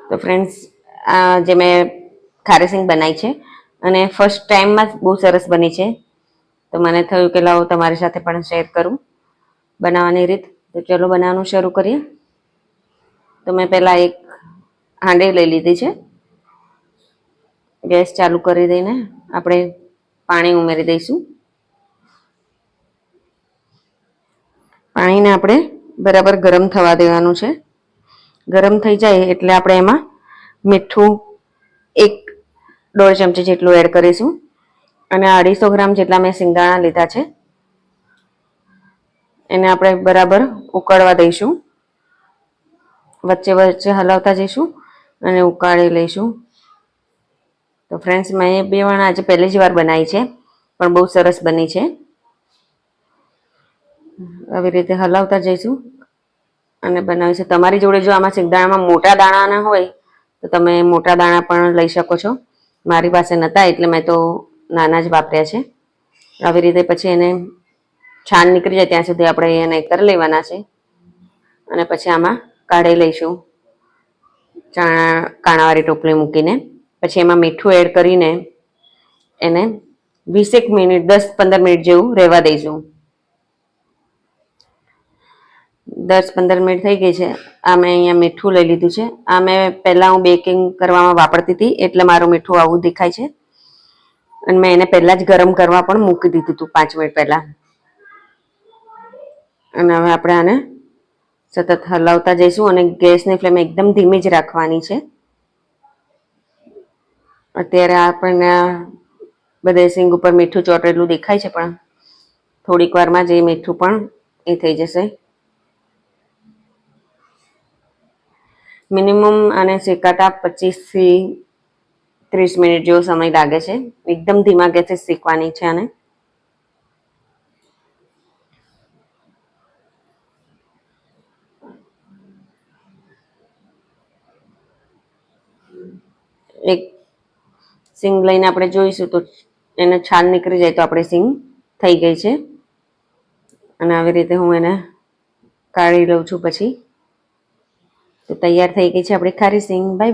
તો ફ્રેન્ડ્સ, આ જે મેં ખારી સિંગ બનાવી છે અને ફર્સ્ટ ટાઈમમાં જ બહુ સરસ બની છે. તો મને થયું કે લાવો તમારી સાથે પણ શેર કરું બનાવવાની રીત. તો ચલો બનાવવાનું શરૂ કરીએ. તો મેં પહેલાં એક હાંડી લઈ લીધી છે. ગેસ ચાલુ કરી દઈને આપણે પાણી ઉમેરી દઈશું. પાણીને આપણે બરાબર ગરમ થવા દેવાનું છે. ગરમ થઈ જાય એટલે આપણે એમાં મીઠું 1-1.5 ચમચી જેટલું એડ કરીશું અને 250 ગ્રામ જેટલા મેં સિંગદાણા લીધા છે. એને આપણે બરાબર ઉકળવા દઈશું. વચ્ચે વચ્ચે હલાવતા જઈશું અને ઉકાળી લઈશું. તો ફ્રેન્ડ્સ, મેં એ બે વણ આજે પહેલી જ વાર બનાવી છે, પણ બહુ સરસ બની છે. આવી રીતે હલાવતા જઈશું અને બનાવીશું. તમારી જોડે જો આમાં સિંગદાણામાં મોટા દાણા ના હોય તો તમે મોટા દાણા પણ લઈ શકો છો. મારી પાસે નહોતા એટલે મેં તો નાના જ વાપર્યા છે. આવી રીતે પછી એને છાણ નીકળી જાય ત્યાં સુધી આપણે એને કરી લેવાના છે અને પછી આમાં કાઢી લઈશું કાણાવાળી ટોપલી મૂકીને. પછી એમાં મીઠું એડ કરીને એને 20 મિનિટ 10-15 મિનિટ જેવું રહેવા દઈશું. 10-15 મિનિટ થઈ ગઈ છે. આ મેં અહીંયા મીઠું લઈ લીધું છે. આ મેં પહેલાં હું બેકિંગ કરવામાં વાપરતી હતી એટલે મારું મીઠું આવું દેખાય છે. અને મેં એને પહેલાં જ ગરમ કરવા પણ મૂકી દીધું હતું 5 મિનિટ પહેલાં. અને હવે આપણે આને સતત હલાવતા જઈશું અને ગેસની ફ્લેમ એકદમ ધીમી જ રાખવાની છે. અત્યારે આપણને બધે સિંગ ઉપર મીઠું ચોંટેલું દેખાય છે, પણ થોડીક વારમાં જ એ મીઠું પણ એ થઈ જશે. મિનિમમ આને શેકાતા 25-30 મિનિટ જેવો સમય લાગે છે. એકદમ ધીમા ગેસે શેકવાની છે આને. એક સિંગ લઈને આપણે જોઈશું તો એને છાલ નીકળી જાય તો આપણી સિંગ થઈ ગઈ છે. અને આવી રીતે હું એને કાઢી લઉં છું. પછી તો તૈયાર થઈ ગઈ છે આપણી ખારી સિંગ. બાય.